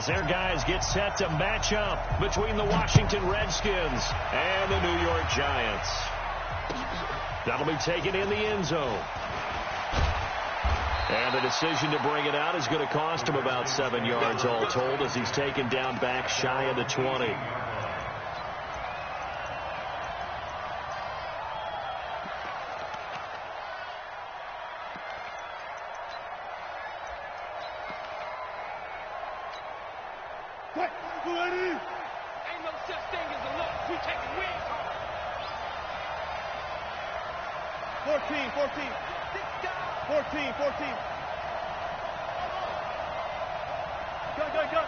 as their guys get set to match up between the Washington Redskins and the New York Giants. That'll be taken in the end zone. And the decision to bring it out is going to cost him about 7 yards all told, as he's taken down back shy of the 20. Ain't no such thing as a look. We taking wins home. 14. 14. Go.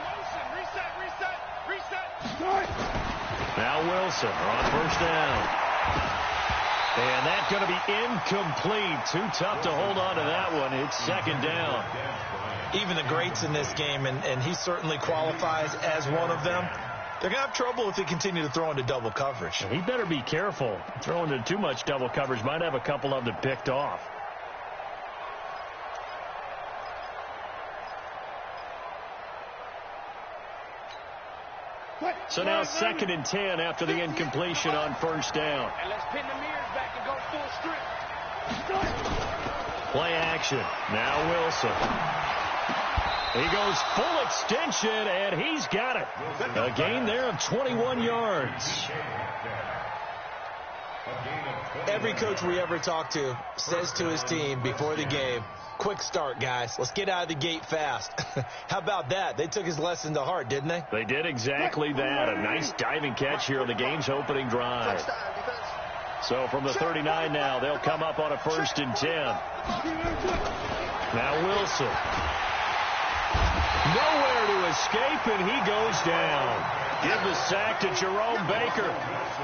Motion. Reset. Now Wilson on first down. And that's going to be incomplete. Too tough to hold on to that one. It's second down. Even the greats in this game, and he certainly qualifies as one of them, they're going to have trouble if they continue to throw into double coverage. He better be careful. Throwing into too much double coverage might have a couple of them picked off. So now 2nd and 10 after the incompletion on first down. And let's pin the mirrors back and go full strip. Play action. Now Wilson. He goes full extension, and he's got it. A gain there of 21 yards. Every coach we ever talk to says to his team before the game, quick start, guys. Let's get out of the gate fast. How about that? They took his lesson to heart, didn't they? They did exactly that. A nice diving catch here on the game's opening drive. So from the 39 now, they'll come up on a 1st and 10. Now Wilson. Nowhere to escape, and he goes down. Give the sack to Jerome Baker.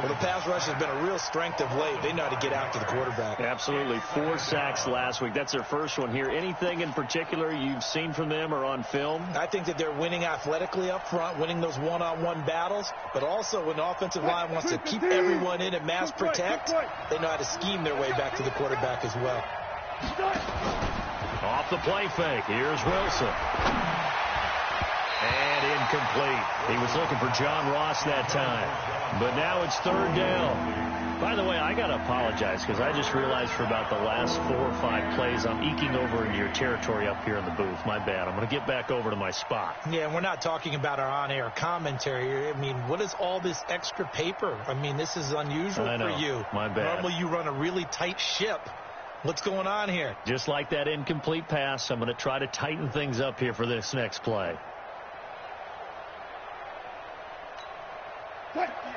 Well, the pass rush has been a real strength of late. They know how to get after the quarterback. Absolutely. 4 sacks last week. That's their first one here. Anything in particular you've seen from them or on film? I think that they're winning athletically up front, winning those one-on-one battles, but also when the offensive line wants to keep everyone in and mass protect, they know how to scheme their way back to the quarterback as well. Off the play fake. Here's Wilson. And incomplete. He was looking for John Ross that time. But now it's 3rd down. By the way, I got to apologize because I just realized for about the last 4 or 5 plays, I'm eking over into your territory up here in the booth. My bad. I'm going to get back over to my spot. Yeah, and we're not talking about our on-air commentary here. I mean, what is all this extra paper? I mean, this is unusual for you. My bad. Normally you run a really tight ship. What's going on here? Just like that incomplete pass, I'm going to try to tighten things up here for this next play.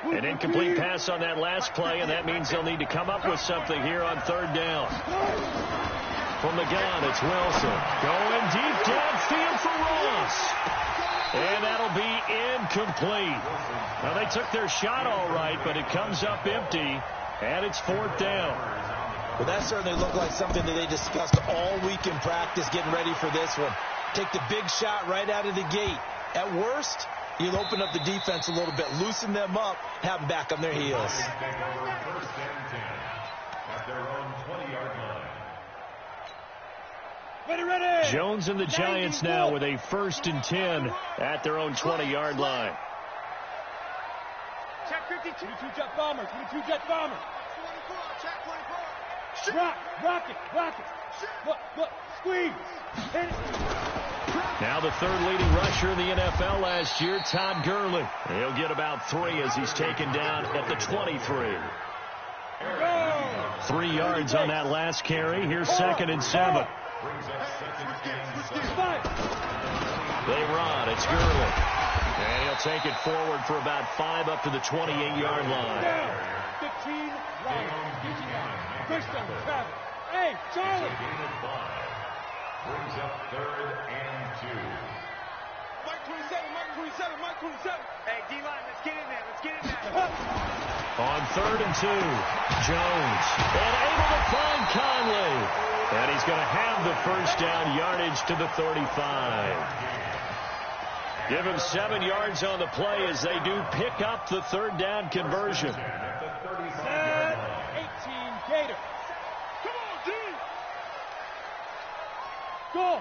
An incomplete pass on that last play, and that means they'll need to come up with something here on 3rd down. From the gun, it's Wilson. Going deep downfield for Ross. And that'll be incomplete. Now, they took their shot all right, but it comes up empty, and it's 4th down. Well, that certainly looked like something that they discussed all week in practice, getting ready for this one. Take the big shot right out of the gate. At worst, you'll open up the defense a little bit, loosen them up, have them back on their heels. Ready. Jones and the Giants now with a 1st and 10 at their own 20-yard line. Check 52. 22 jet bomber. 22 jet bomber. 24. Check 24. Rock it. Look. Squeeze. Hit it. Now the 3rd leading rusher in the NFL last year, Todd Gurley. He'll get about 3 as he's taken down at the 23. 3 yards on that last carry. Here's 2nd and 7. They run. It's Gurley. And he'll take it forward for about 5 up to the 28-yard line. 15 right. Hey, Charlie. Brings up 3rd and 2. Mike 27. Hey, D-line, let's get in there. On 3rd and 2, Jones. And able to find Conley. And he's going to have the first down, yardage to the 35. Give him 7 yards on the play as they do pick up the 3rd down conversion. 18 Gator. Come on, D. Go.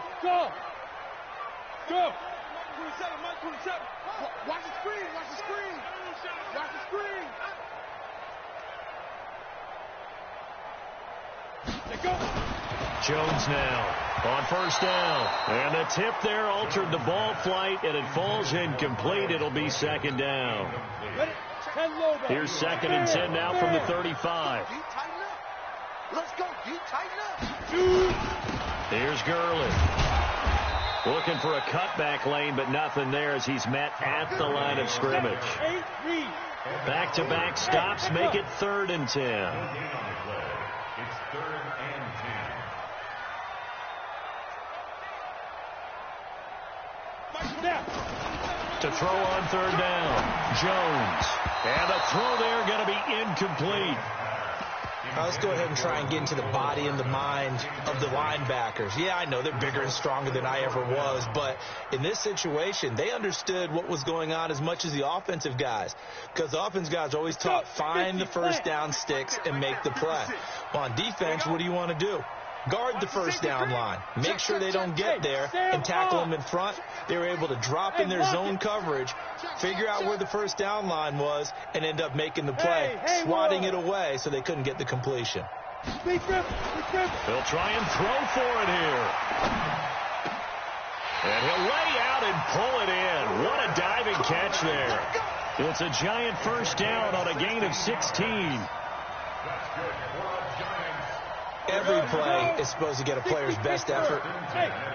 Watch the screen. Watch the screen. Watch the screen. Let go. Jones now on first down. And the tip there altered the ball flight, and it falls incomplete. It'll be second down. Here's second and 10 now from the 35. Let's go. Tighten up. Here's Gurley. Looking for a cutback lane, but nothing there as he's met at the line of scrimmage. Back-to-back stops make it 3rd and 10. It's 3rd and 10. To throw on 3rd down, Jones. And the throw there going to be incomplete. Let's go ahead and try and get into the body and the mind of the linebackers. Yeah, I know they're bigger and stronger than I ever was, but in this situation, they understood what was going on as much as the offensive guys, because the offensive guys are always taught, find the first down sticks and make the play. Well, on defense, what do you want to do? Guard the first down line. Make sure they don't get there and tackle them in front. They were able to drop in their zone coverage, figure out where the first down line was, and end up making the play, swatting it away so they couldn't get the completion. They'll try and throw for it here. And he'll lay out and pull it in. What a diving catch there. It's a giant first down on a gain of 16. Every play is supposed to get a player's best effort,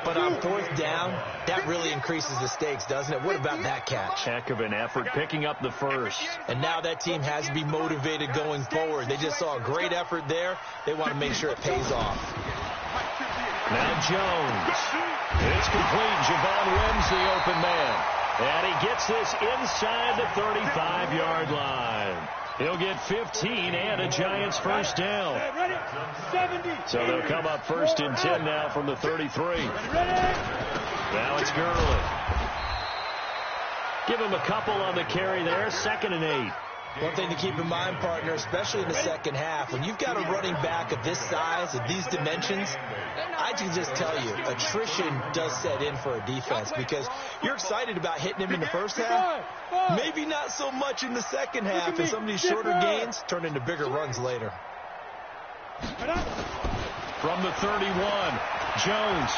but on 4th down, that really increases the stakes, doesn't it? What about that catch? Heck of an effort, picking up the first. And now that team has to be motivated going forward. They just saw a great effort there. They want to make sure it pays off. Now Jones. It's complete. Javon Wims, the open man. And he gets this inside the 35-yard line. He'll get 15 and a Giants first down. So they'll come up 1st and 10 now from the 33. Now it's Gurley. Give him a couple on the carry there. 2nd and 8. One thing to keep in mind, partner, especially in the second half, when you've got a running back of this size, of these dimensions, I can just tell you, attrition does set in for a defense because you're excited about hitting him in the first half. Maybe not so much in the second half, and some of these shorter gains turn into bigger runs later. From the 31, Jones.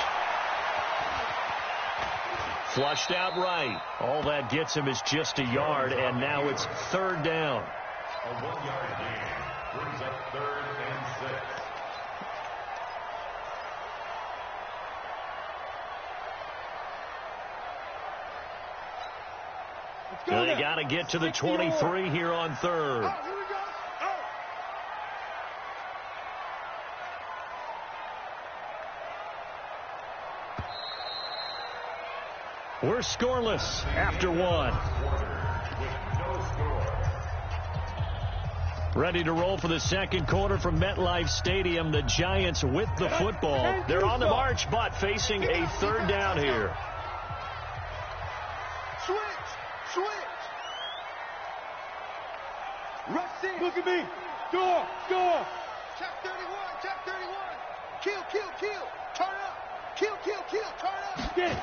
Flushed out right. All that gets him is just a yard, and now it's 3rd down. A 1-yard gain brings up 3rd and 6. They got to get to the 23 here on 3rd. We're scoreless after 1. Ready to roll for the second quarter from MetLife Stadium. The Giants with the football. They're on the march, but facing a 3rd down here. Switch. Rush in. Look at me. Door. Check 31. Kill. Turn up. Kill. Turn up. Get it.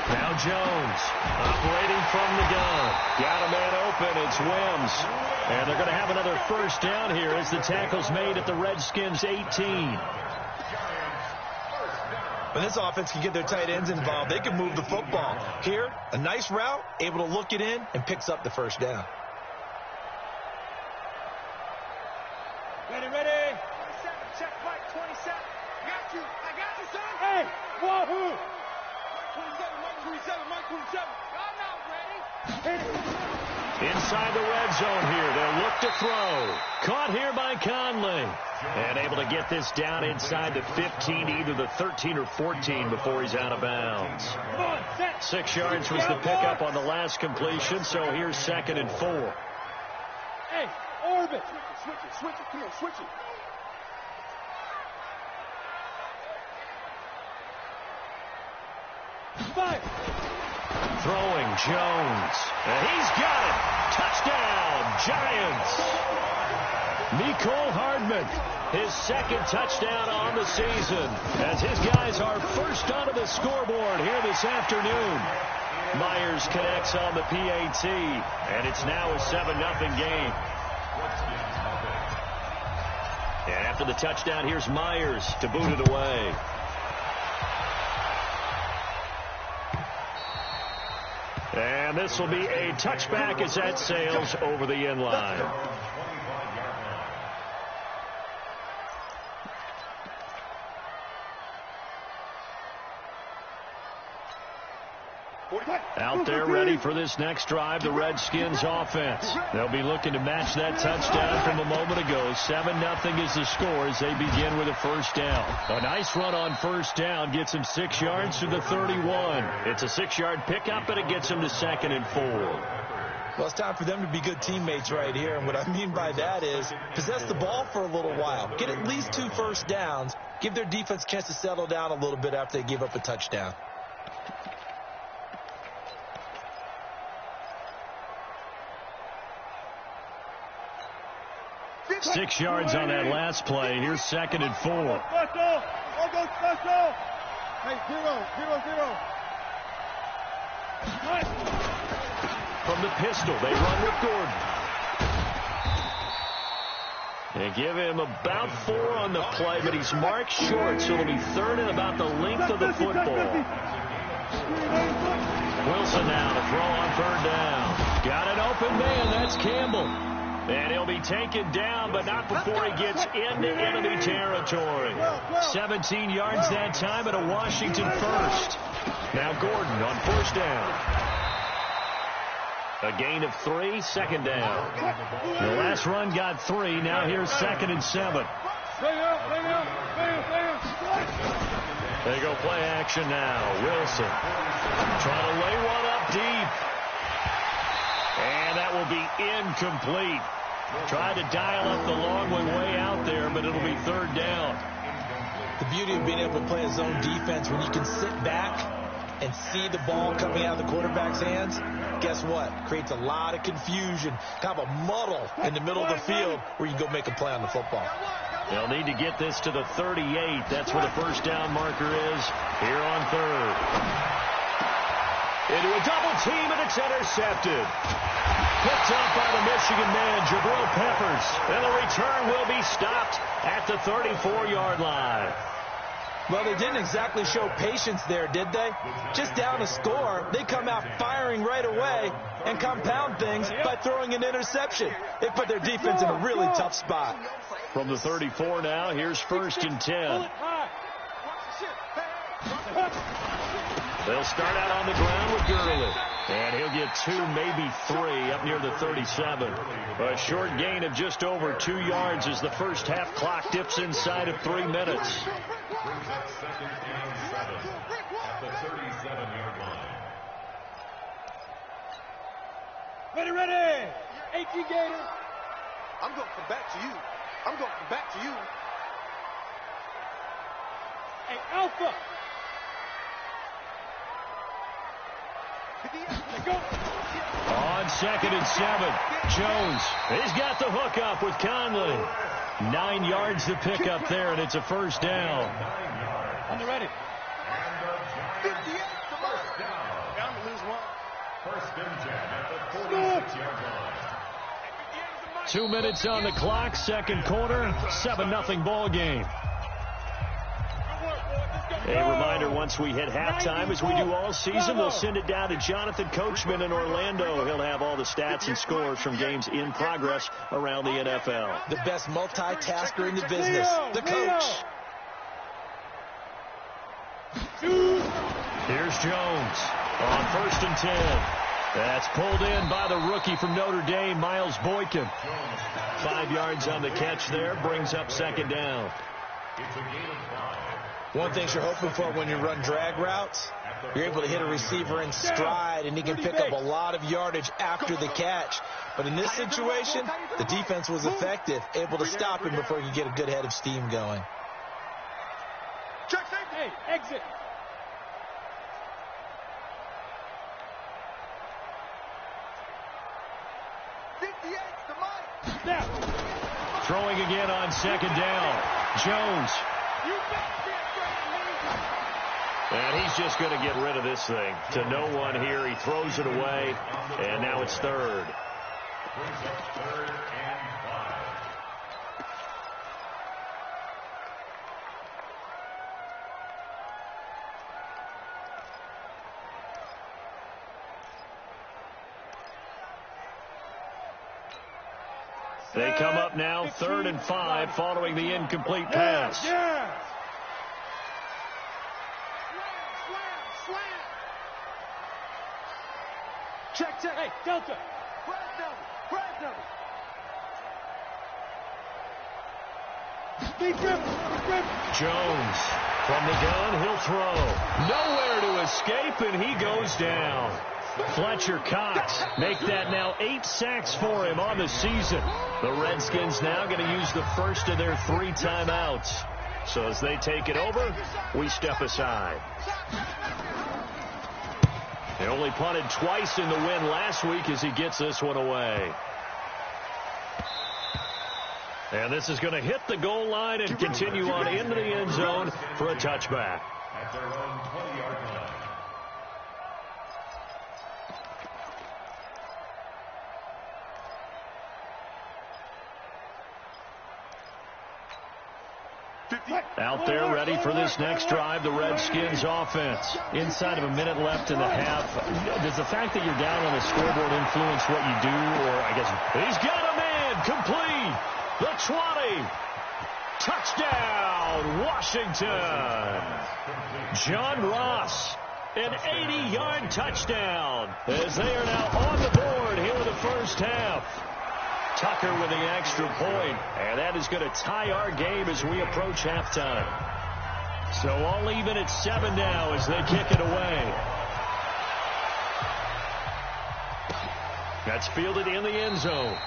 Now Jones operating from the gun. Got a man open. It's Wims. And they're going to have another first down here as the tackle's made at the Redskins 18. When this offense can get their tight ends involved, they can move the football. Here, a nice route, able to look it in, and picks up the first down. Ready. 27. Check Mike. 27. I got you, son. Hey, wahoo. Mike 27. I'm not ready. Hit it. Inside the red zone here. They'll look to throw. Caught here by Conley. And able to get this down inside the 15, either the 13 or 14 before he's out of bounds. 6 yards was the pickup on the last completion, so here's 2nd and 4. Hey, orbit. Switch it. Come here, switch it. Fire. Throwing Jones. And he's got it. Touchdown, Giants. Mecole Hardman, his 2nd touchdown on the season, as his guys are first onto the scoreboard here this afternoon. Myers connects on the PAT, and it's now a 7-0 game. And after the touchdown, here's Myers to boot it away. And this will be a touchback as that sails over the end line. Out there ready for this next drive, the Redskins offense. They'll be looking to match that touchdown from a moment ago. 7-0 is the score as they begin with a first down. A nice run on first down gets him 6 yards to the 31. It's a 6-yard pickup, and it gets him to 2nd and 4. Well, it's time for them to be good teammates right here. And what I mean by that is possess the ball for a little while. Get at least 2 first downs. Give their defense a chance to settle down a little bit after they give up a touchdown. 6 yards on that last play. Here's 2nd and 4. Hey, 0. From the pistol, they run with Gordon. They give him about 4 on the play, but he's marked short, so it'll be 3rd and about the length of the football. Wilson now to throw on 3rd down. Got an open man. That's Campbell. And he'll be taken down, but not before he gets into enemy territory. 17 yards that time at a Washington first. Now Gordon on first down. A gain of 3, 2nd down. The last run got 3. Now here's 2nd and 7. They go play action now. Wilson trying to lay one up deep. And that will be incomplete. Tried to dial up the long one way out there, but it'll be 3rd down. The beauty of being able to play a zone defense when you can sit back and see the ball coming out of the quarterback's hands, guess what? Creates a lot of confusion, kind of a muddle in the middle of the field where you go make a play on the football. They'll need to get this to the 38. That's where the first down marker is here on 3rd. Into a double team, and it's intercepted. Picked up by the Michigan man, Jabril Peppers. And the return will be stopped at the 34-yard line. Well, they didn't exactly show patience there, did they? Just down a score, they come out firing right away and compound things by throwing an interception. They put their defense in a really tough spot. From the 34 now, here's 1st and 10. They'll start out on the ground with Gurley. And he'll get 2, maybe 3 up near the 37. A short gain of just over 2 yards as the first half clock dips inside of 3 minutes. Brings up 2nd and 7 at the 37-yard line. Ready. 18 Gators. I'm going to come back to you. Hey, Alpha. On 2nd and 7, Jones. He's got the hook up with Conley. 9 yards to pick up there, and it's a first down. On the ready. 58 Down to lose 1. 1st and 10 at the 46-yard line. 2 minutes on the clock, 2nd quarter, 7-0 ball game. A reminder, once we hit halftime, as we do all season, we'll send it down to Jonathan Coachman in Orlando. He'll have all the stats and scores from games in progress around the NFL. The best multitasker in the business, the coach. Here's Jones on 1st and 10. That's pulled in by the rookie from Notre Dame, Miles Boykin. 5 yards on the catch there, brings up 2nd down. It's a gain of 5. One thing you're hoping for when you run drag routes, you're able to hit a receiver in stride, and he can pick up a lot of yardage after the catch. But in this situation, the defense was effective, able to stop him before he could get a good head of steam going. Hey, exit. Throwing again on 2nd down. Jones. And he's just going to get rid of this thing. To no one here. He throws it away, and now it's third. Brings up 3rd and 5. They come up now 3rd and 5 following the incomplete pass. Check. Hey, Delta. Brad number. Jones from the gun. He'll throw. Nowhere to escape, and he goes down. Fletcher Cox make that now 8 sacks for him on the season. The Redskins now going to use the first of their 3 timeouts. So as they take it over, we step aside. They only punted twice in the win last week as he gets this one away. And this is going to hit the goal line and continue on into the end zone for a touchback. At their own 20-yard line. Out there ready for this next drive, the Redskins offense. Inside of a minute left in the half. Does the fact that you're down on the scoreboard influence what you do? Or I guess he's got a man complete. The 20. Touchdown, Washington. John Ross, an 80-yard touchdown as they are now on the board here in the first half. Tucker with the extra point, and that is going to tie our game as we approach halftime. So all even at 7 now as they kick it away. That's fielded in the end zone.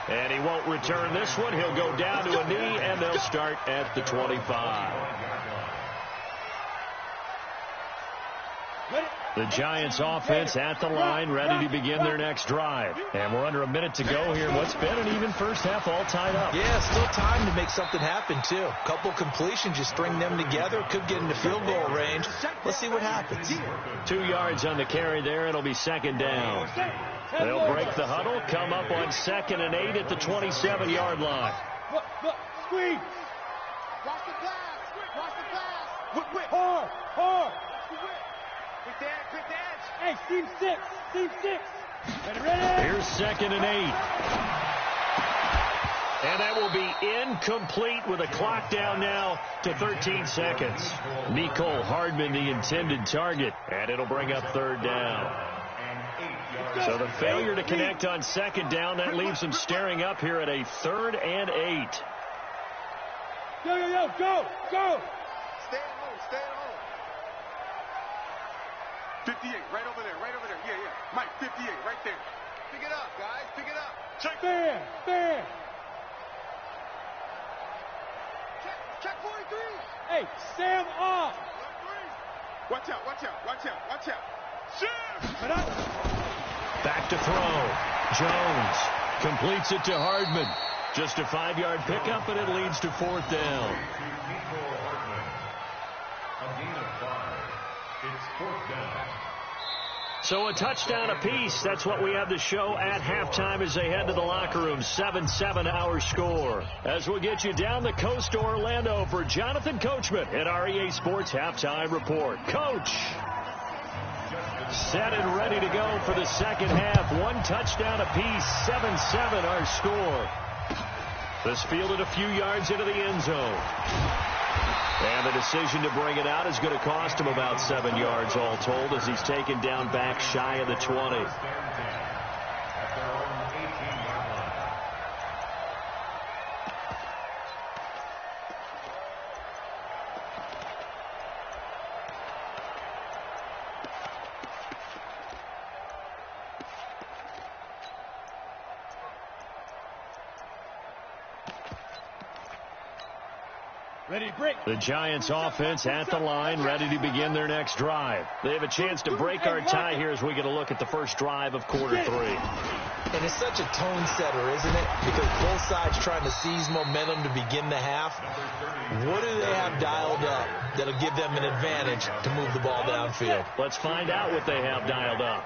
And he won't return this one. He'll go down to a knee, and they'll start at the 25. The Giants offense at the line, ready to begin their next drive. And we're under a minute to go here. What's been an even first half, all tied up. Yeah, still time to make something happen, too. Couple completions, you string them together. Could get into field goal range. Let's see what happens. 2 yards on the carry there. It'll be second down. They'll break the huddle, come up on 2nd and 8 at the 27-yard line. Look, squeeze. Watch the glass. Hard. Quick dance. Hey, team 6. Ready. Here's 2nd and 8. And that will be incomplete with a clock down now to 13 seconds. Mecole Hardman, the intended target, and it'll bring up 3rd down. So the failure to connect on 2nd down, that leaves them staring up here at a 3rd and 8. Go. Stay at home. 58, right over there. Yeah. Mike, 58, right there. Pick it up, guys. Pick it up. Check. Fair. Check 43. Hey, Sam off. Watch out. Shift. Back to throw. Jones completes it to Hardman. Just a 5-yard pickup, and it leads to 4th down. A gain of 5. It's 4th down. So a touchdown apiece. That's what we have to show at halftime as they head to the locker room. 7-7 our score. As we'll get you down the coast to Orlando for Jonathan Coachman at our EA Sports Halftime Report. Coach. Set and ready to go for the second half. 1 touchdown apiece. 7-7 our score. This fielded a few yards into the end zone. And the decision to bring it out is going to cost him about 7 yards all told as he's taken down back shy of the 20. Ready, break. The Giants offense at the line, ready to begin their next drive. They have a chance to break our tie here as we get a look at the first drive of quarter 3. And it's such a tone setter, isn't it? Because both sides trying to seize momentum to begin the half. What do they have dialed up that'll give them an advantage to move the ball downfield? Let's find out what they have dialed up.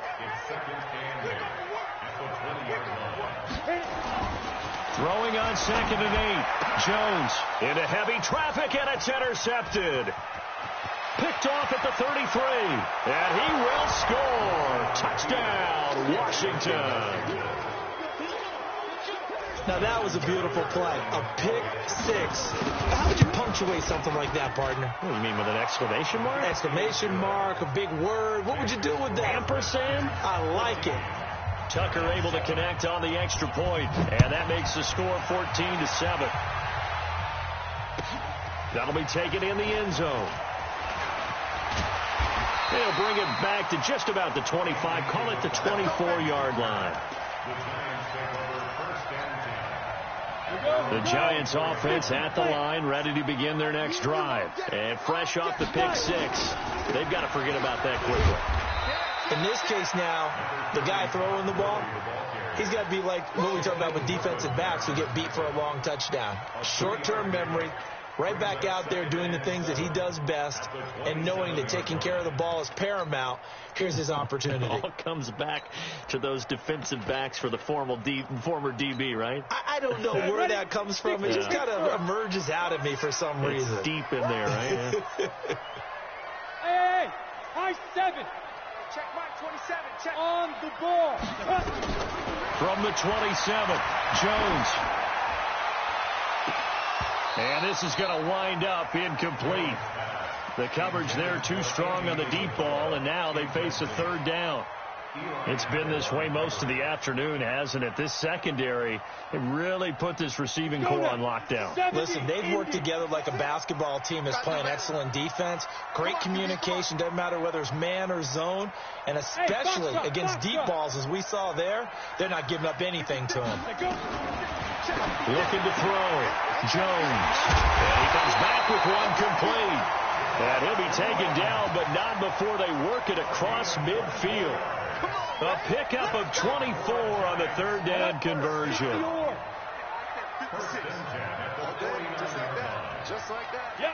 Throwing on 2nd and 8. Jones into heavy traffic, and it's intercepted. Picked off at the 33. And he will score. Touchdown, Washington. Now, that was a beautiful play. A pick 6. How would you punctuate something like that, partner? What do you mean, with an exclamation mark? Exclamation mark, a big word. What would you do with that? Ampersand? I like it. Tucker able to connect on the extra point, and that makes the score 14-7. That'll be taken in the end zone. They'll bring it back to just about the 25, call it the 24-yard line. The Giants offense at the line, ready to begin their next drive. And fresh off the pick 6, they've got to forget about that quickly. In this case now, the guy throwing the ball, he's got to be like what we talk about with defensive backs who get beat for a long touchdown. Short-term memory, right back out there doing the things that he does best, and knowing that taking care of the ball is paramount. Here's his opportunity. It all comes back to those defensive backs for the former DB, right? I don't know where that comes from. It just kind of emerges out of me for some reason. It's deep in there, right? Hey, high 7. Check Mike 27. Check on the ball. From the 27, Jones. And this is going to wind up incomplete. The coverage there too strong on the deep ball, and now they face a 3rd down. It's been this way most of the afternoon, hasn't it? This secondary, it really put this receiving core on lockdown. Listen, they've worked together like a basketball team that's playing excellent defense. Great communication, doesn't matter whether it's man or zone. And especially against deep balls, as we saw there, they're not giving up anything to them. Looking to throw. Jones. And he comes back with one complete. And he'll be taken down, but not before they work it across midfield. A pickup of 24 on the 3rd down conversion. Just like that. Yep.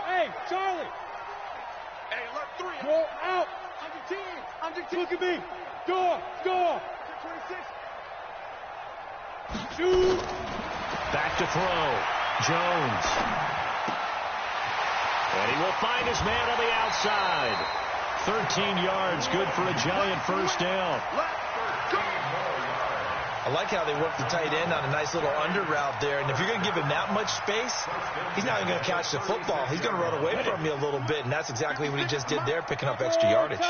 Hey, Charlie. Hey, alert 3. Go out. Under 10. Look at me. Door. 26. Shoot. Back to throw. Jones. And he will find his man on the outside. 13 yards, good for a Giant first down. I like how they work the tight end on a nice little under route there. And if you're going to give him that much space, he's not even going to catch the football. He's going to run away from you a little bit, and that's exactly what he just did there, picking up extra yardage.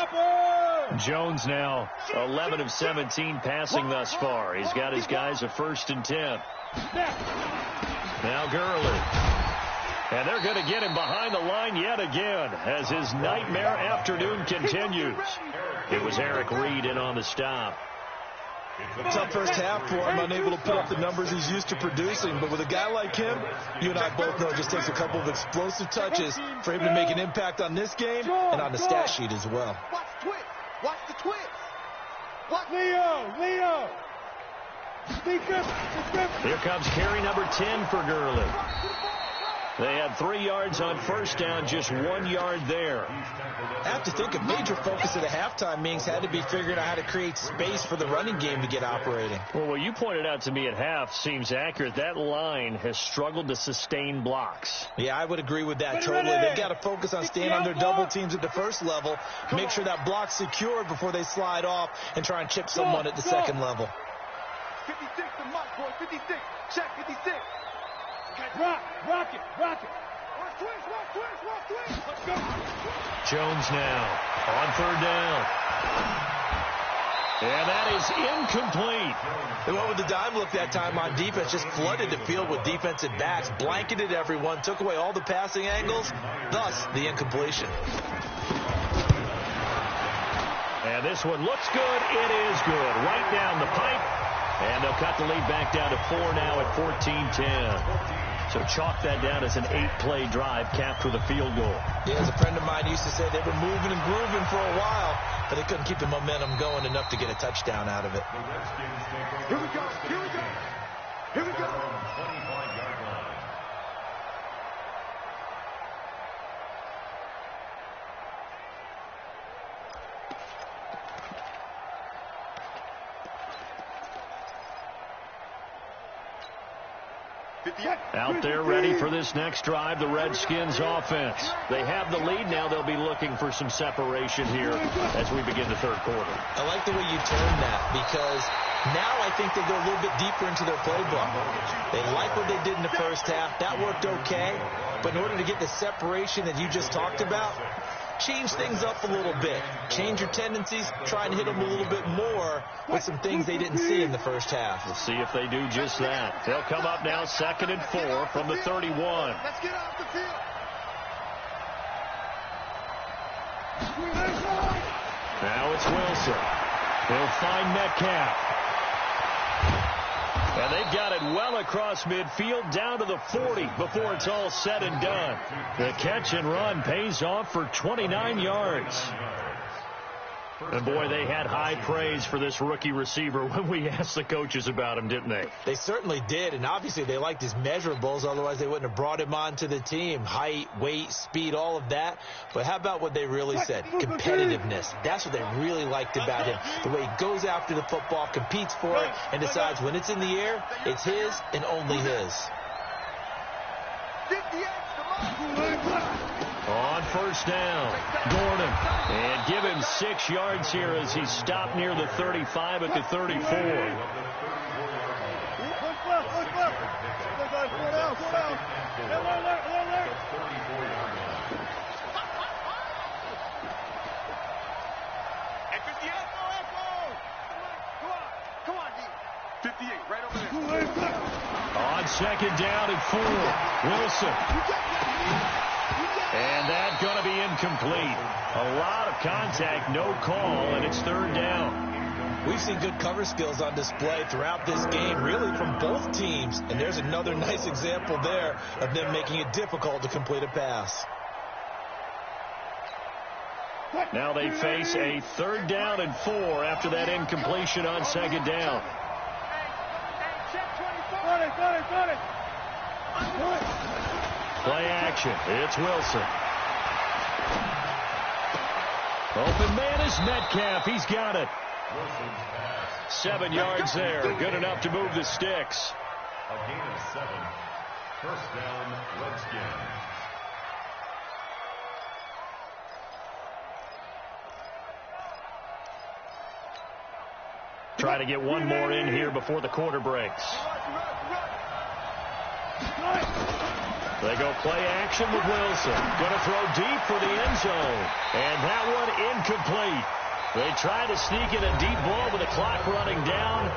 Jones now 11 of 17 passing thus far. He's got his guys a 1st and 10. Now Gurley. And they're going to get him behind the line yet again as his nightmare afternoon continues. It was Eric Reed in on the stop. Tough first half for him, unable to put up the numbers he's used to producing. But with a guy like him, you and I both know it just takes a couple of explosive touches for him to make an impact on this game and on the stat sheet as well. Watch the twist. Watch the twist. Watch Leo. Here comes carry number 10 for Gurley. They had 3 yards on first down, just 1 yard there. I have to think a major focus at a halftime meetings had to be figuring out how to create space for the running game to get operating. Well, what you pointed out to me at half seems accurate. That line has struggled to sustain blocks. Yeah, I would agree with that totally. They've got to focus on staying on their double teams at the first level, make sure that block's secured before they slide off and try and chip someone at the second level. 56 to Mike, boy. 56. Check 56. Rock it. Watch twist. Let's go. Jones now on 3rd down. And that is incomplete. They went with the dime look that time on defense, just flooded the field with defensive backs, blanketed everyone, took away all the passing angles, thus the incompletion. And this one looks good. It is good. Right down the pipe. And they'll cut the lead back down to 4 now at 14-10. So chalk that down as an 8-play drive capped with a field goal. Yeah, as a friend of mine used to say, they were moving and grooving for a while, but they couldn't keep the momentum going enough to get a touchdown out of it. Here we go. Here we go. Here we go. 25-yard line. Out there ready for this next drive, the Redskins offense. They have the lead now. They'll be looking for some separation here as we begin the third quarter. I like the way you turn that, because now I think they go a little bit deeper into their playbook. They like what they did in the first half. That worked okay. But in order to get the separation that you just talked about, change things up a little bit. Change your tendencies. Try and hit them a little bit more with some things they didn't see in the first half. We'll see if they do just that. They'll come up now 2nd and 4 from the 31. Let's get off the field. Now it's Wilson. He'll find Metcalf. And they've got it well across midfield down to the 40 before it's all said and done. The catch and run pays off for 29 yards. And, boy, they had high praise for this rookie receiver when we asked the coaches about him, didn't they? They certainly did, and obviously they liked his measurables. Otherwise, they wouldn't have brought him onto the team. Height, weight, speed, all of that. But how about what they really said? Competitiveness. That's what they really liked about him. The way he goes after the football, competes for it, and decides when it's in the air, it's his and only his. On first down, Gordon. And give him 6 yards here as he stopped near the 35 at the 34. Come on, D. 58, right over there. On 2nd down and 4, Wilson. And that's going to be incomplete. A lot of contact, no call, and it's 3rd down. We've seen good cover skills on display throughout this game, really from both teams. And there's another nice example there of them making it difficult to complete a pass. Now they face a 3rd down and 4 after that incompletion on 2nd down. Play action. It's Wilson. Open man is Metcalf. He's got it. 7 yards there. Good enough to move the sticks. A gain of 7. First down, Redskins. Try to get one more in here before the quarter breaks. They go play action with Wilson. Going to throw deep for the end zone. And that one incomplete. They try to sneak in a deep ball with the clock running down,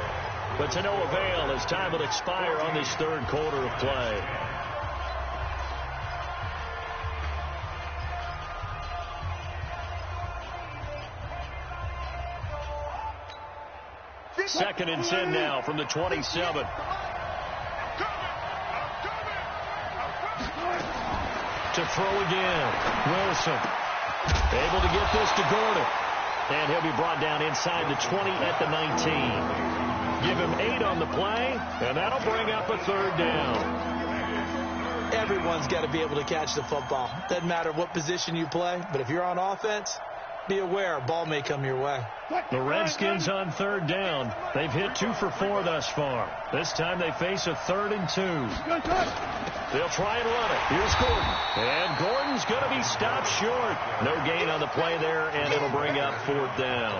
but to no avail as time will expire on this 3rd quarter of play. Second and 10 now from the 27. To throw again. Wilson able to get this to Gordon. And he'll be brought down inside the 20 at the 19. Give him 8 on the play, and that'll bring up a 3rd down. Everyone's got to be able to catch the football. Doesn't matter what position you play, but if you're on offense, be aware a ball may come your way. The Redskins on 3rd down. They've hit 2 for 4 thus far. This time they face a 3rd and 2. They'll try and run it. Here's Gordon. And Gordon's going to be stopped short. No gain on the play there, and it'll bring up 4th down.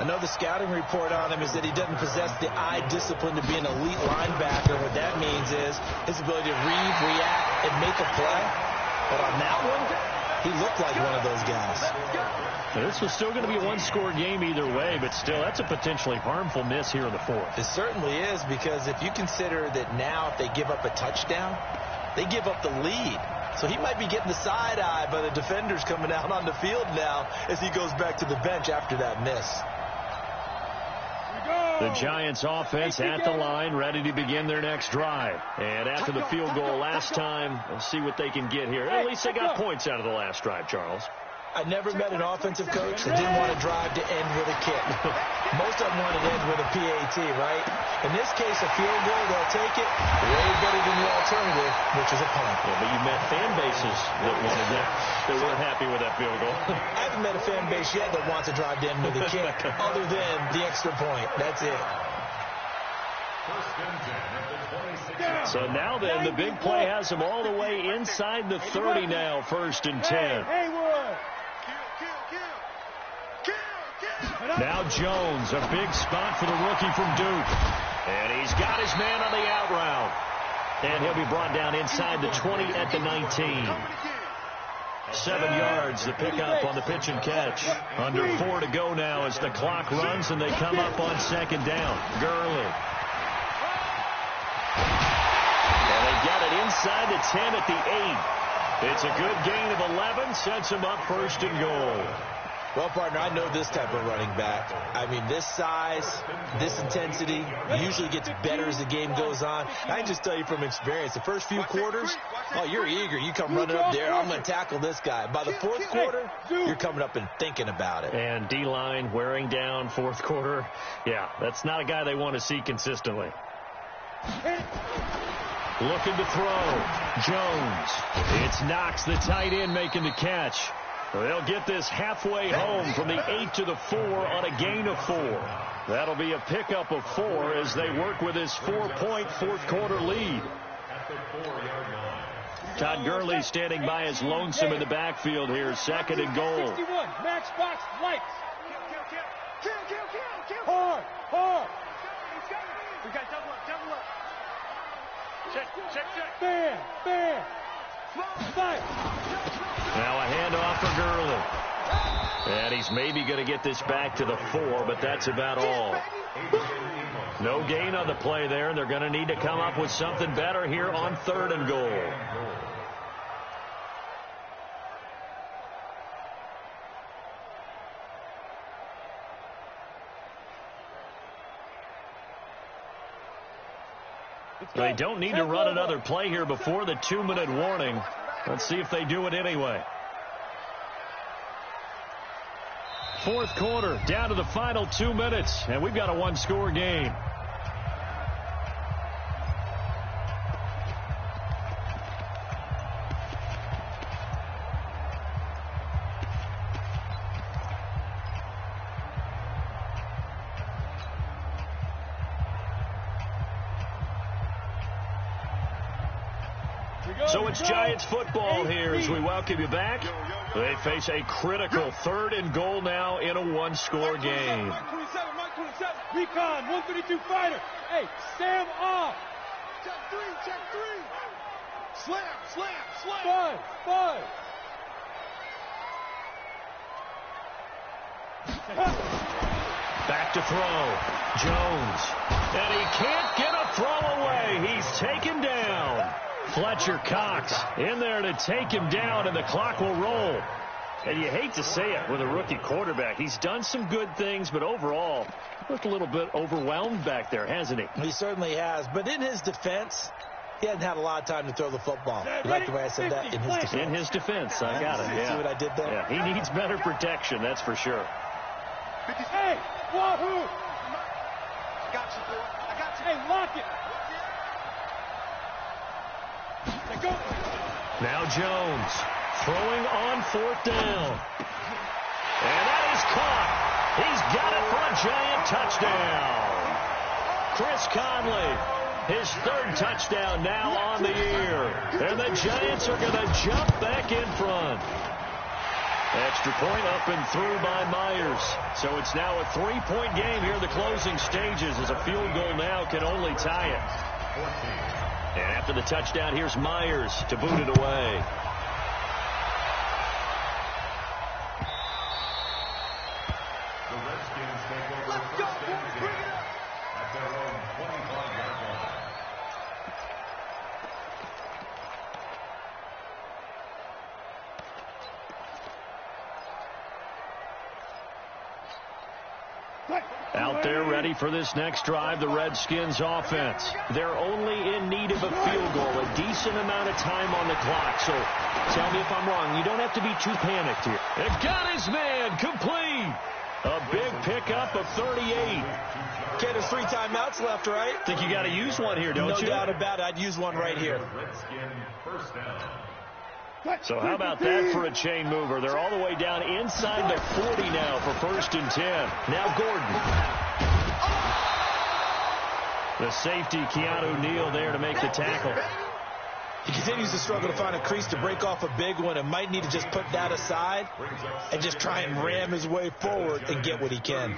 I know the scouting report on him is that he doesn't possess the eye discipline to be an elite linebacker. What that means is his ability to read, react, and make a play. But on that one, he looked like one of those guys. Now, this was still going to be a one-score game either way, but still, that's a potentially harmful miss here in the 4th. It certainly is, because if you consider that now if they give up a touchdown, they give up the lead. So he might be getting the side eye by the defenders coming out on the field now as he goes back to the bench after that miss. Here we go. The Giants offense at the line, ready to begin their next drive. And after the field goal last time, we'll see what they can get here. At least they got points out of the last drive, Charles. I never met an offensive coach that didn't want to drive to end with a kick. Most of them want to end with a PAT, right? In this case, a field goal, they'll take it. Way better than the alternative, which is a punt. Yeah, but you met fan bases that wanted that. They weren't happy with that field goal. I haven't met a fan base yet that wants to drive to end with a kick, other than the extra point. That's it. So now then, the big play has them all the way inside the 30 now, 1st and 10. Now Jones, a big spot for the rookie from Duke. And he's got his man on the out route. And he'll be brought down inside the 20 at the 19. 7 yards, the pickup on the pitch and catch. Under 4 to go now as the clock runs and they come up on 2nd down. Gurley. And they got it inside the 10 at the 8. It's a good gain of 11, sets them up 1st and goal. Well, partner, I know this type of running back. I mean, this size, this intensity usually gets better as the game goes on. I can just tell you from experience, the first few quarters, oh, you're eager. You come running up there, I'm going to tackle this guy. By the 4th quarter, you're coming up and thinking about it. And D-line wearing down 4th quarter. Yeah, that's not a guy they want to see consistently. Looking to throw. Jones. It's Knox, the tight end, making the catch. They'll get this halfway home from the 8 to the 4 on a gain of 4. That'll be a pickup of 4 as they work with his 4-point 4th quarter lead. Todd Gurley standing by as lonesome in the backfield here, 2nd and goal. 61, max box, lights. Hard, hard. We got double up. Check. Bam. Fight. Now a handoff for Gurley. And he's maybe going to get this back to the 4, but that's about all. No gain on the play there, and they're going to need to come up with something better here on 3rd and goal. They don't need to run another play here before the 2-minute warning. Let's see if they do it anyway. 4th quarter, down to the final 2 minutes, and we've got a 1-score game. So it's Giants football here as we welcome you back. They face a critical 3rd and goal now in a 1-score game. Mike 27. Recon, 132 fighter. Hey, Sam off. Check 3. Slam. Five. Back to throw. Jones. And he can't get a throw away. He's taken down. Fletcher Cox in there to take him down, and the clock will roll. And you hate to say it with a rookie quarterback. He's done some good things, but overall, looked a little bit overwhelmed back there, hasn't he? He certainly has. But in his defense, he hasn't had a lot of time to throw the football. You like the way I said that? In his defense. In his defense, I got it. Yeah. See what I did there? Yeah, he needs better protection, that's for sure. Hey, Wahoo! I got you. Hey, lock it. Now Jones throwing on 4th down. And that is caught. He's got it for a Giant touchdown. Chris Conley, his 3rd touchdown now on the year. And the Giants are going to jump back in front. Extra point up and through by Myers. So it's now a 3-point game here in the closing stages as a field goal now can only tie it. And after the touchdown, here's Myers to boot it away. The Redskins take over 1st and 10 at their own 25-yard line. Out there ready for this next drive, the Redskins offense. They're only in need of a field goal, a decent amount of time on the clock. So tell me if I'm wrong. You don't have to be too panicked here. It got his man complete. A big pickup of 38. Okay, there's 3 timeouts left, right? Think you got to use one here, don't you? No doubt about it. I'd use one right here. So how about that for a chain mover? They're all the way down inside the 40 now for 1st and 10. Now Gordon. The safety, Keanu Neal, there to make the tackle. He continues to struggle to find a crease to break off a big one and might need to just put that aside and just try and ram his way forward and get what he can.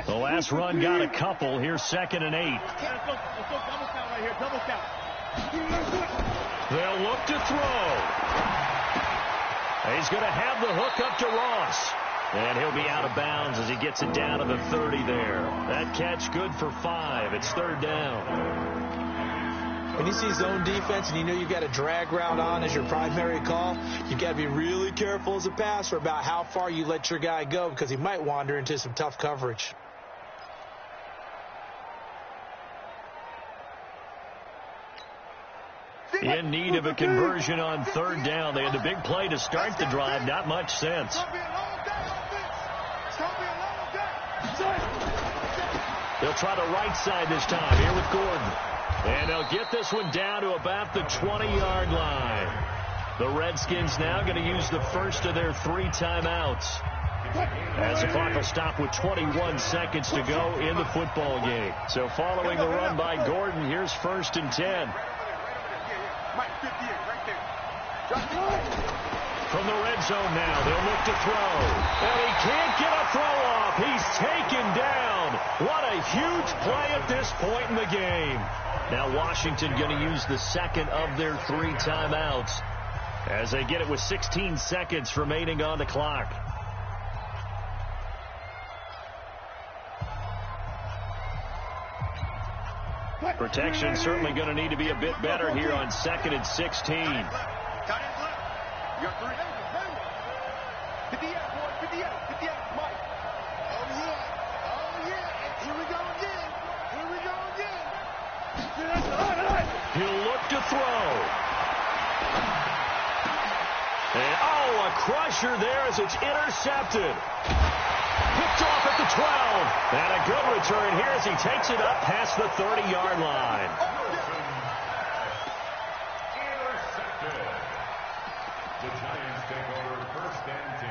The last run got a couple. Here's 2nd and 8. Let's go double count right here. Double count. They'll look to throw. He's going to have the hook up to Ross. And he'll be out of bounds as he gets it down to the 30 there. That catch good for 5. It's 3rd down. When you see zone defense and you know you've got a drag route on as your primary call, you've got to be really careful as a passer about how far you let your guy go because he might wander into some tough coverage. In need of a conversion on 3rd down. They had a big play to start the drive. Not much sense. They'll try the right side this time here with Gordon. And they'll get this one down to about the 20-yard line. The Redskins now going to use the first of their 3 timeouts. As the clock will stop with 21 seconds to go in the football game. So following the run by Gordon, here's 1st and 10. From the red zone now, they'll look to throw. And he can't get a throw off. He's taken down. What a huge play at this point in the game. Now Washington going to use the second of their 3 timeouts as they get it with 16 seconds remaining on the clock. Protection certainly going to need to be a bit better here on 2nd and 16. You're 3. Get the air, boy. Get the air. Get the air. Mike. Oh, yeah. Oh, yeah. Here we go again. Here we go again. He'll look to throw. And, a crusher there as it's intercepted. Picked off at the 12. And a good return here as he takes it up past the 30-yard line. Intercepted. The Giants take over 1st and 10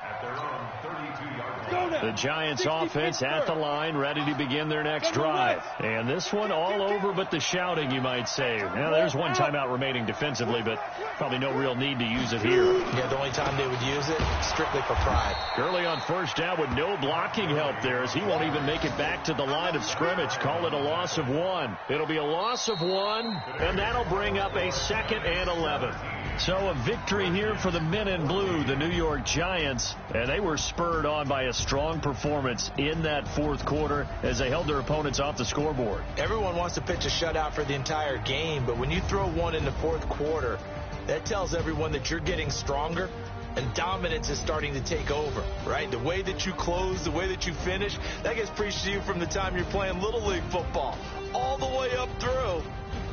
at their own 32-yard line. The Giants offense at the line, ready to begin their next drive. And this one all over but the shouting, you might say. Now, there's 1 timeout remaining defensively, but probably no real need to use it here. Yeah, the only time they would use it, strictly for pride. Gurley on 1st down with no blocking help there as he won't even make it back to the line of scrimmage. Call it a loss of 1. It'll be a loss of 1, and that'll bring up a 2nd and 11. So a victory here for the men in blue, the New York Giants, and they were spurred on by a strong performance in that 4th quarter as they held their opponents off the scoreboard. Everyone wants to pitch a shutout for the entire game, but when you throw one in the 4th quarter, that tells everyone that you're getting stronger and dominance is starting to take over, right? The way that you close, the way that you finish, that gets preached to you from the time you're playing Little League football all the way up through.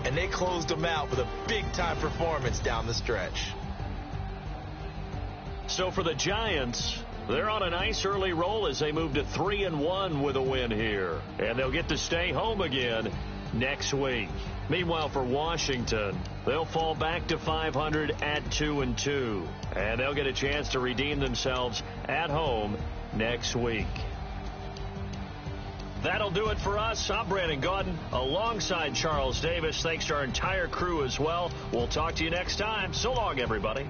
And they closed them out with a big-time performance down the stretch. So for the Giants, they're on a nice early roll as they move to 3-1 with a win here. And they'll get to stay home again next week. Meanwhile, for Washington, they'll fall back to 500 at 2-2. And they'll get a chance to redeem themselves at home next week. That'll do it for us. I'm Brandon Gaudin alongside Charles Davis. Thanks to our entire crew as well. We'll talk to you next time. So long, everybody.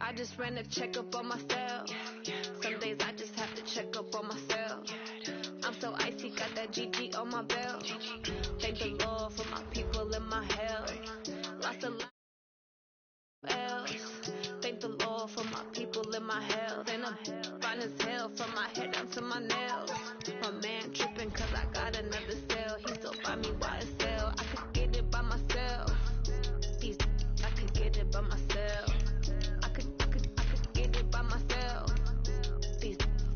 I just ran a checkup on myself. Some days I just have to check up on myself. I'm so icy, got that GG on my belt. Thank the Lord for my people in my health. Lost a lot else. Thank the Lord for my people in my health. And I'm fine as hell from my head down to my nails. My man tripping cause I got another cell. He still buy me YSL. I could get it by myself. I could get it by myself. I could get it by myself.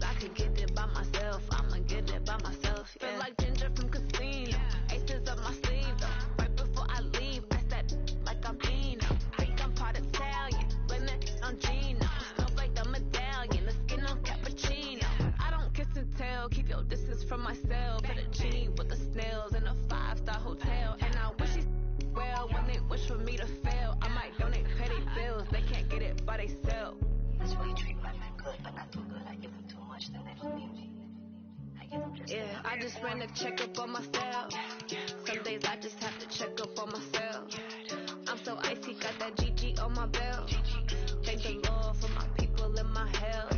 I could get it by myself. I'ma get it by myself. Yeah. Feel like Ginger from Casino. Aces up my sleeve though. Right before I leave, I said like I'm Dino. Think I'm part Italian. Blame it on Gino. Snowflake the medallion. The skin on cappuccino. I don't kiss and tell. Keep your distance from myself. Put a genie with the snails in a 5-star hotel. And I wish he well when they wish for me to fail. I might donate petty bills. They can't get it by themselves. That's why you treat my men good, but not too good. I give them too much, then they don't need me. I give them just I just ran a checkup on myself. Some days I just have to check up on myself. I'm so icy, got that GG on my belt. Thank the Lord for my people in my health.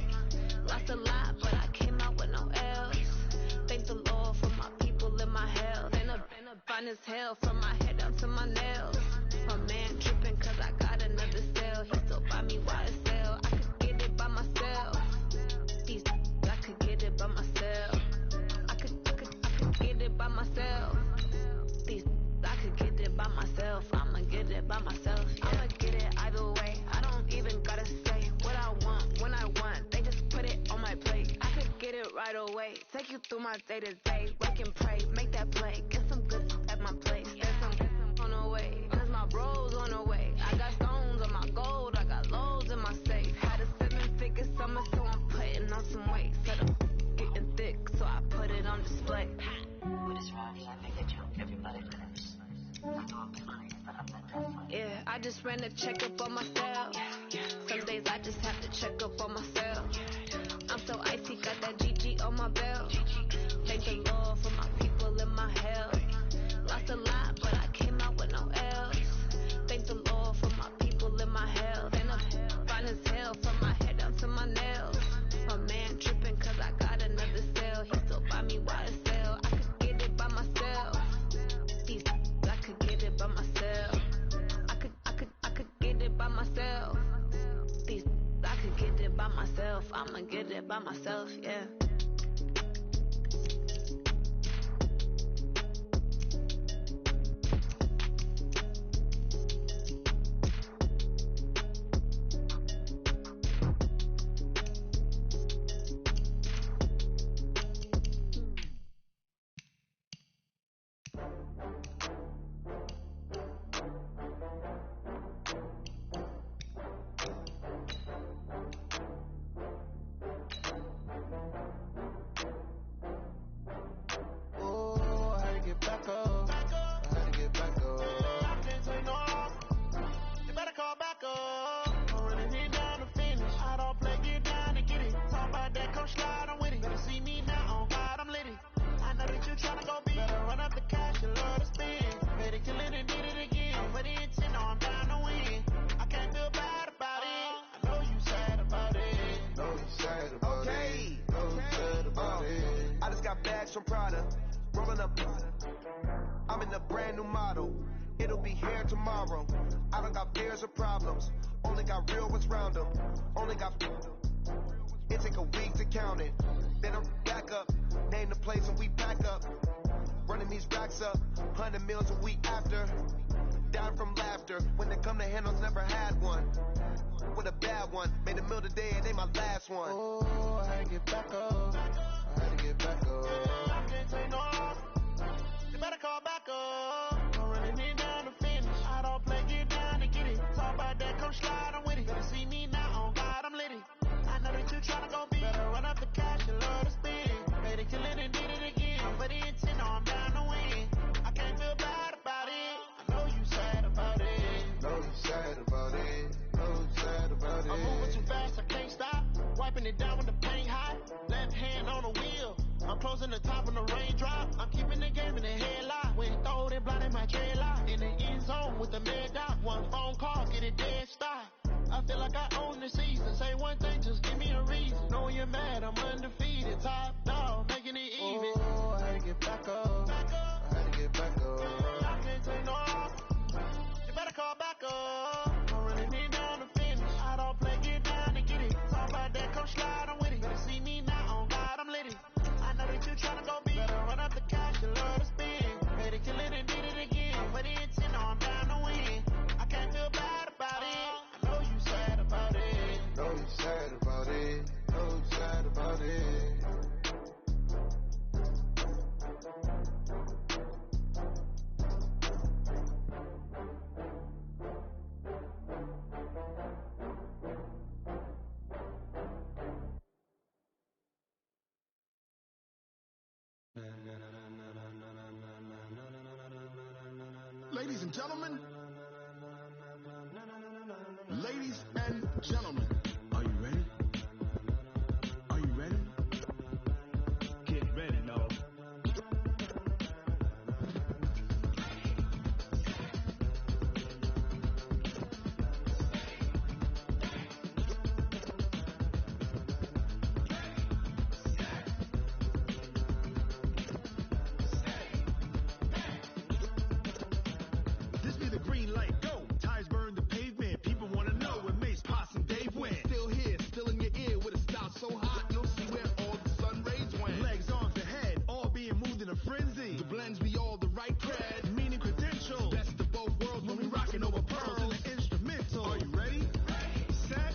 Lost a lot, but I came out with no else. Thank the Lord for my people in my health. And I'm fine as hell from my head down to my nails. My man tripping cause I got another cell. He still buy me YSL. I could get it by myself. I could get it by myself. I could get it by myself. I could get it by myself. I'ma get it by myself. Yeah. I'ma get it either way. I don't even gotta say what I want when I want. They just put it on my plate. I could get it right away. Take you through my day to day. Wake and pray, make that play. Get some good at my place. There's some on the way. Cause my bros on the way. I got stones on my gold. I got loads in my safe. Had a 7-figure summer, so I'm putting on some weight. Said I'm getting thick, so I put it on display. With this Ronnie, I make a joke. Everybody laughs. I know I'm funny, but I'm not that funny. Yeah, I just ran a checkup on myself. Some days I just have to check up on myself. I'm so icy, got that GG on my belt. Thank the Lord for my people in my health. Lost a lot, but I came out with no else. Thank the Lord for my people in my health. And I'm fine as hell from my head down to my nails. My man tripping cause I got another cell. He still buy me YSL. I could get it by myself. I could get it by myself. I could get it by myself. I could get it by myself. I'ma get it by myself, yeah. From Prada, rolling up. I'm in a brand new model. It'll be here tomorrow. I don't got fears or problems. Only got real ones round them. Only got. It take a week to count it. Then I'm back up. Name the place and we pack up. Running these racks up. 100 meals a week after. Down from laughter. When they come to handles, never had one. With a bad one. Made a meal today and they my last one. Oh, I had to get back up. I had to get back up. I can't take no off. You better call back up. I'm running it down to finish. I don't play, get down to get it. Talk about that, come slide, I'm with it. Better see me now, on God, I'm litty. I know that you tryna go big. Better run up the cash, you love to spend. Made it, kill it, and did it again. Put the intent, no, I'm down to win. I can't feel bad about it. I know you sad about it. Know you sad about it. Know you sad about it. I'm moving too fast, I can't stop. Wiping it down when the paint hot. Left hand on the wheel. I'm closing the top when the raindrop. I'm keeping the game in the headlock. When throw it, blind in my dreadlock. In the end zone with the mad dot. One phone call, get it dead stop. I feel like I own the season. Say one thing, just give me a reason. Knowing you're mad, I'm undefeated. Top dog, making it even. Oh, I had to get back up. I had to get back up. I can't take no off. You better call back up. I'm running it down to finish. I don't play, get down to get it. Talk about that, come slide, I'm with it. Better see me now, on God, I'm lit it. I know that you tryna go big. Better run up the cash, you love to spend. Made it, kill it, and did it again. Put it in 10, no, I'm down to win. I can't feel bad about it. I know you sad about it. Know you sad about it. Know you sad about it. Ladies and gentlemen, ladies and gentlemen, are you ready? Are you ready? Get ready, no. This be the green light, go. Tires burn the pavement. People want to know where Mace, Posse, and Dave went. Still here, still in your ear with a style so hot, you'll see where all the sun rays went. Legs, arms, and head, all being moved in a frenzy. The blends be all the right cred, meaning credentials. Best of both worlds when we rocking over pearls and the instrumental. Are you ready? Set,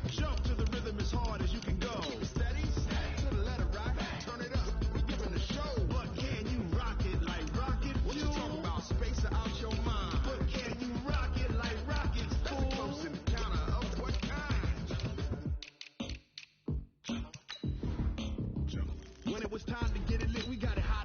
jump to the rhythm as hard as you can go. Keep it steady, to the letter rock, turn it up. We giving the show. But can you rock it like rocket? What you talking about? Space out your mind. But can you rock it like rockets? That's a close encounter of what kind? When it was time to get it lit, we got it hot.